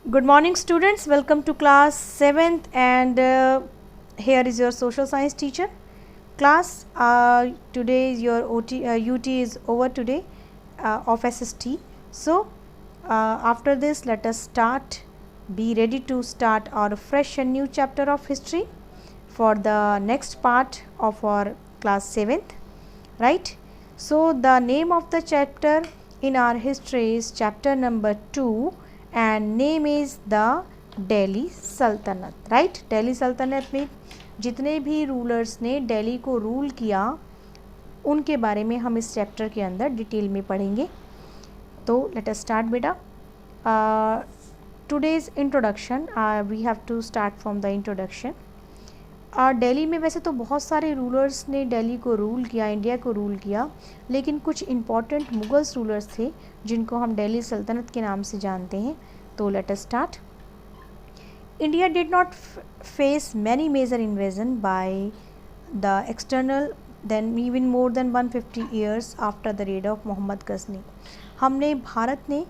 Good morning students, welcome to class 7th and here is your social science teacher. Class, today your UT is over today of SST. So after this let us start, be ready to start our fresh and new chapter of history for the next part of our class 7th, right? So the name of the chapter in our history is chapter number 2 and name is the Delhi सल्तनत, right. Delhi सल्तनत में जितने भी rulers ने दिल्ली को rule किया उनके बारे में हम इस चैप्टर के अंदर डिटेल में पढ़ेंगे। तो लेट अस स्टार्ट बेटा। Today's introduction, we have to start from the introduction. Delhi में वैसे तो बहुत सारे रूलर्स ने दिल्ली को रूल किया, इंडिया को रूल किया, लेकिन कुछ इम्पॉर्टेंट मुगल्स रूलर्स थे जिनको हम दिल्ली सल्तनत के नाम से जानते हैं। तो let us start. India did not face many major invasion by the external then even more than 150 years after the raid of Mohammad Ghazni.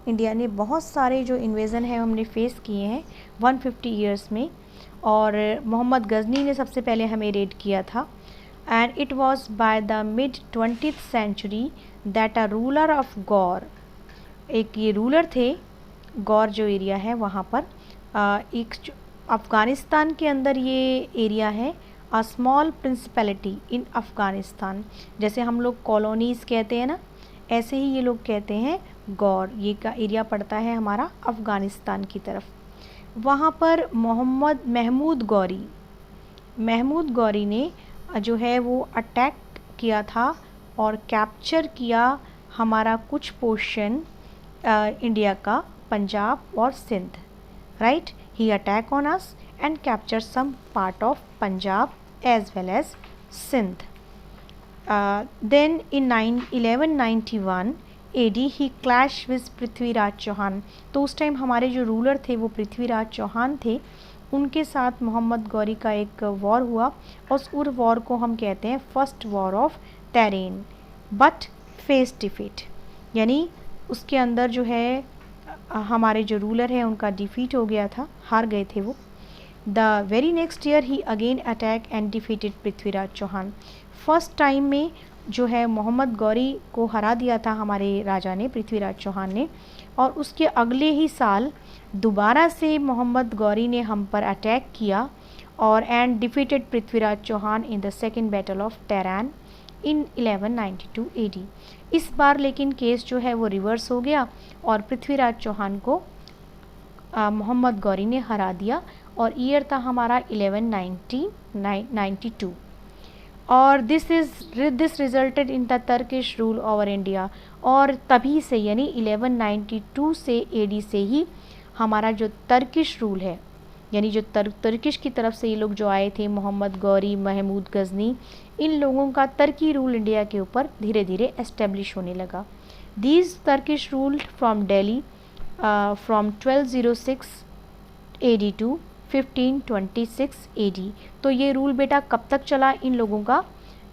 India ने बहुत सारे जो इन्वेजन है हमने फेस किए हैं 150 ईयर्स में, और मोहम्मद गजनी ने सबसे पहले हमें रेड किया था। And it was by the mid 20th century that a ruler of Ghor, एक ये रूलर थे गौर जो एरिया है वहाँ पर, एक अफ़गानिस्तान के अंदर ये एरिया है, अ स्मॉल प्रिंसिपैलिटी इन अफ़गानिस्तान। जैसे हम लोग कॉलोनीज़ कहते हैं ना, ऐसे ही ये लोग कहते हैं गौर, ये का एरिया पड़ता है हमारा अफ़गानिस्तान की तरफ। वहाँ पर महमूद गौरी ने जो है वो अटैक किया था और कैप्चर किया हमारा कुछ पोर्शन इंडिया का, पंजाब और Sindh, right. He attack on us and capture some part of Punjab as well as Sindh. Then in 1191 AD he clash with Prithviraj Chauhan. तो उस टाइम हमारे जो रूलर थे वो पृथ्वीराज चौहान थे, उनके साथ मोहम्मद गौरी का एक वॉर हुआ और उस वॉर को हम कहते हैं first war of Tarain, but face defeat, यानी उसके अंदर जो है हमारे जो रूलर है उनका डिफीट हो गया था, हार गए थे वो। The very next year he again attack and defeated Prithviraj Chauhan. First time में जो है मोहम्मद गौरी को हरा दिया था हमारे राजा ने, पृथ्वीराज चौहान ने, और उसके अगले ही साल दोबारा से मोहम्मद गौरी ने हम पर अटैक किया और and defeated Prithviraj Chauhan in the second battle of Tarain in 1192 AD। इस बार लेकिन केस जो है वो रिवर्स हो गया और पृथ्वीराज चौहान को मोहम्मद गौरी ने हरा दिया, और ईयर था हमारा 1192 और this resulted in the Turkish rule over India. और तभी से यानी 1192 से AD से ही हमारा जो तर्किश रूल है, यानी जो तर्किश की तरफ से ये लोग जो आए थे मोहम्मद गौरी, महमूद गजनी, इन लोगों का तर्की रूल इंडिया के ऊपर धीरे धीरे एस्टेब्लिश होने लगा। These Turkish rule from Delhi from 1206 AD to 1526 AD। तो ये रूल बेटा कब तक चला इन लोगों का?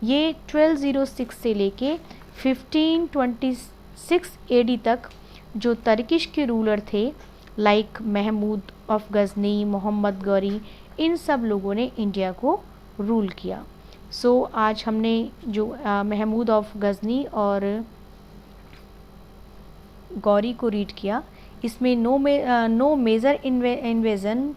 ये 1206 से लेके 1526 AD तक जो तर्किश के रूलर थे लाइक महमूद ऑफ गजनी, मोहम्मद गौरी, इन सब लोगों ने इंडिया को रूल किया। सो आज हमने जो महमूद ऑफ गजनी और गौरी को रीड किया, इसमें no major invasion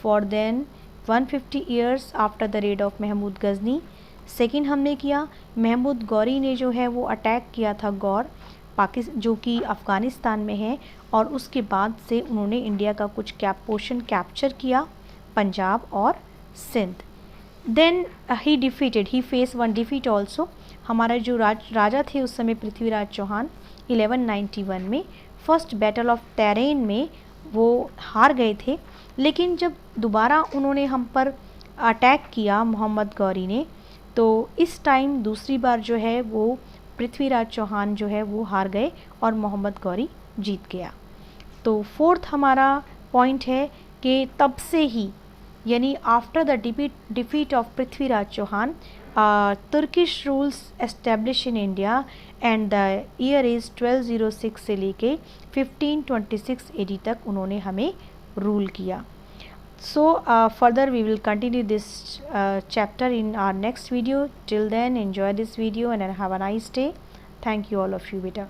for then 150 years after the raid of Mahmud Ghazni. Second हमने किया, महमूद गौरी ने जो है वो अटैक किया था गौर, पाकिस्तान जो कि अफ़गानिस्तान में है, और उसके बाद से उन्होंने इंडिया का कुछ पोर्शन कैप्चर किया, पंजाब और Sindh. Then he face one defeat also. हमारा जो राजा थे उस समय पृथ्वीराज चौहान 1191 में फर्स्ट बैटल ऑफ तैरेन में वो हार गए थे, लेकिन जब दोबारा उन्होंने हम पर अटैक किया मोहम्मद गौरी ने, तो इस टाइम दूसरी बार जो है वो पृथ्वीराज चौहान जो है वो हार गए और मोहम्मद गौरी जीत गया। तो फोर्थ हमारा पॉइंट है कि तब से ही, यानी after the defeat of Prithviraj Chauhan, Turkish rules establish in India and the year is 1206 से लेके 1526 AD तक उन्होंने हमें रूल किया. So further we will continue this chapter in our next video. Till then, enjoy this video and have a nice day. Thank you all of you, beta.